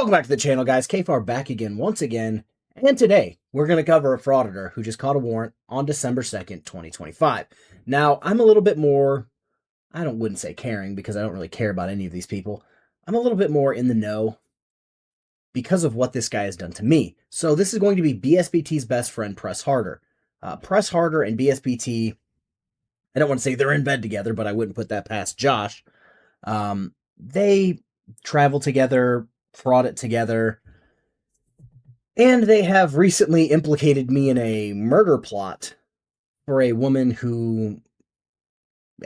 Welcome back to the channel, guys. KFARR back again, once again. And today, we're going to cover a frauditor who just caught a warrant on December 2nd, 2025. Now, I'm a little bit more, wouldn't say caring, because I don't really care about any of these people. I'm a little bit more in the know because of what this guy has done to me. So this is going to be BSBT's best friend, Press Harder. Press Harder and BSBT, I don't want to say they're in bed together, but I wouldn't put that past Josh. They travel together, fraud it together, and they have recently implicated me in a murder plot for a woman who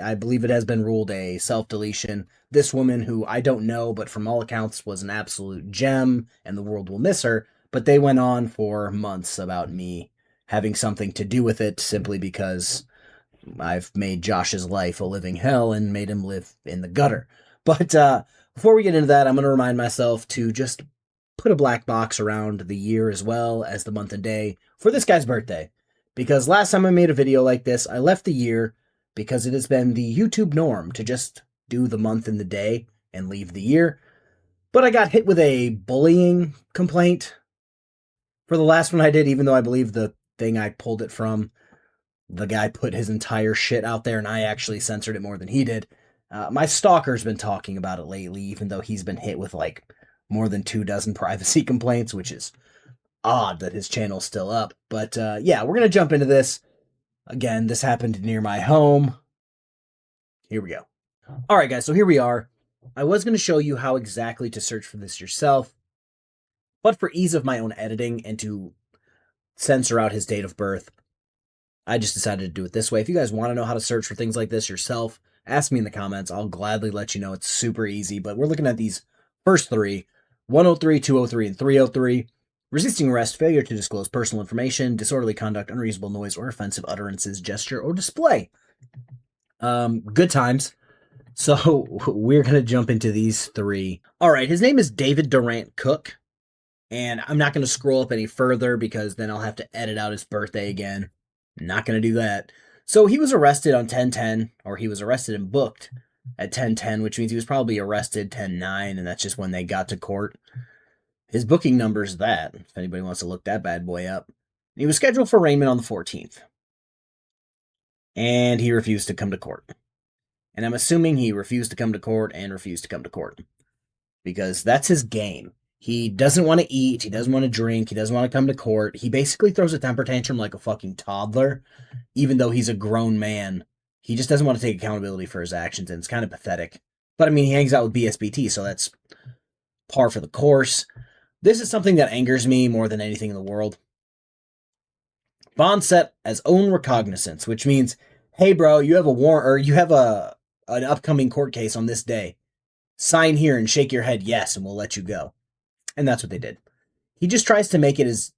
I believe it has been ruled a self-deletion. This woman who I don't know, but from all accounts was an absolute gem and the world will miss her. But they went on for months about me having something to do with it simply because I've made Josh's life a living hell and made him live in the gutter. But before we get into that, I'm going to remind myself to just put a black box around the year as well as the month and day for this guy's birthday. Because last time I made a video like this, I left the year because it has been the YouTube norm to just do the month and the day and leave the year. But I got hit with a bullying complaint for the last one I did, even though I believe the thing I pulled it from, the guy put his entire shit out there and I actually censored it more than he did. My stalker's been talking about it lately, even though he's been hit with like more than 24 privacy complaints, which is odd that his channel's still up. But yeah, we're going to jump into this. Again, this happened near my home. Here we go. All right, guys, so here we are. I was going to show you how exactly to search for this yourself, but for ease of my own editing and to censor out his date of birth, I just decided to do it this way. If you guys want to know how to search for things like this yourself, ask me in the comments. I'll gladly let you know. It's super easy, but we're looking at these first three: 103, 203, and 303. Resisting arrest, failure to disclose personal information, disorderly conduct, unreasonable noise, or offensive utterances, gesture, or display. Good times. So we're going to jump into these three. All right, his name is David Durant Cook, and I'm not going to scroll up any further because then I'll have to edit out his birthday again. Not going to do that. So he was arrested on 10/10, or he was arrested and booked at 10/10, which means he was probably arrested 10/9, and that's just when they got to court. His booking number is that, if anybody wants to look that bad boy up. He was scheduled for arraignment on the 14th. And he refused to come to court. And I'm assuming he refused to come to court and refused to come to court. Because that's his game. He doesn't want to eat, he doesn't want to drink, he doesn't want to come to court. He basically throws a temper tantrum like a fucking toddler, even though he's a grown man. He just doesn't want to take accountability for his actions, and it's kind of pathetic. But I mean, he hangs out with BSBT, so that's par for the course. This is something that angers me more than anything in the world. Bond set as own recognizance, which means, hey bro, you have a warrant, or you have an upcoming court case on this day. Sign here and shake your head yes, and we'll let you go. And that's what they did. He just tries to make it as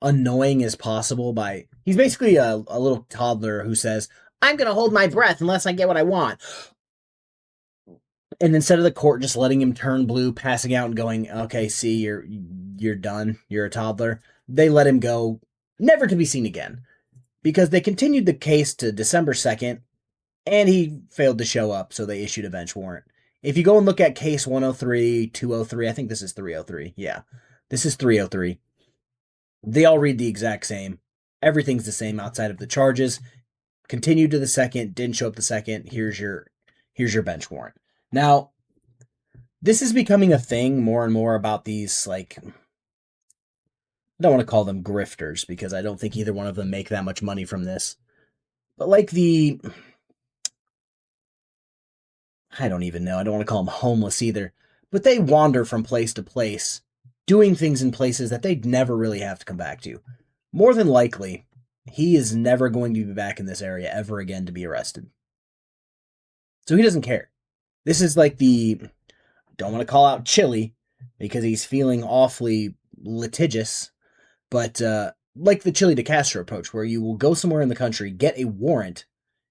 annoying as possible by... He's basically a little toddler who says, I'm going to hold my breath unless I get what I want. And instead of the court just letting him turn blue, passing out and going, okay, see, you're done. You're a toddler. They let him go, never to be seen again. Because they continued the case to December 2nd, and he failed to show up, so they issued a bench warrant. If you go and look at case 103, 203, I think this is 303. Yeah, this is 303. They all read the exact same. Everything's the same outside of the charges. Continued to the second, didn't show up the second. Here's your bench warrant. Now, this is becoming a thing more and more about these, like, I don't want to call them grifters because I don't think either one of them make that much money from this. But like I don't even know. I don't want to call them homeless either. But they wander from place to place, doing things in places that they'd never really have to come back to. More than likely, he is never going to be back in this area ever again to be arrested. So he doesn't care. This is like don't want to call out Chili because he's feeling awfully litigious, but like the Chili de Castro approach, where you will go somewhere in the country, get a warrant,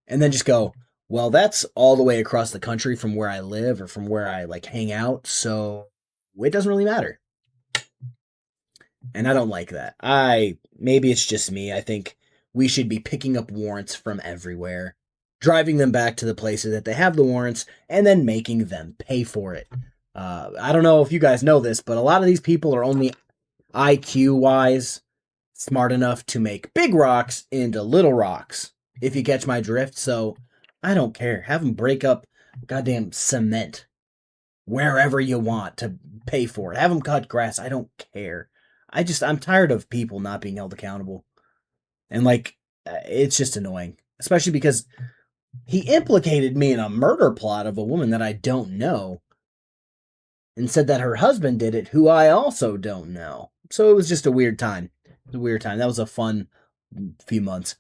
and then just go, well, that's all the way across the country from where I live or from where I like hang out, so it doesn't really matter. And I don't like that. Maybe it's just me. I think we should be picking up warrants from everywhere, driving them back to the places that they have the warrants, and then making them pay for it. I don't know if you guys know this, but a lot of these people are only IQ-wise smart enough to make big rocks into little rocks, if you catch my drift. So I don't care. Have them break up goddamn cement wherever you want to pay for it. Have them cut grass. I don't care. I'm tired of people not being held accountable. And like, it's just annoying, especially because he implicated me in a murder plot of a woman that I don't know and said that her husband did it, who I also don't know. So it was just a weird time. It was a weird time. That was a fun few months.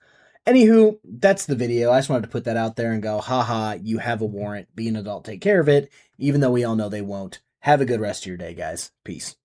Anywho, that's the video. I just wanted to put that out there and go, haha, you have a warrant. Be an adult, take care of it, even though we all know they won't. Have a good rest of your day, guys. Peace.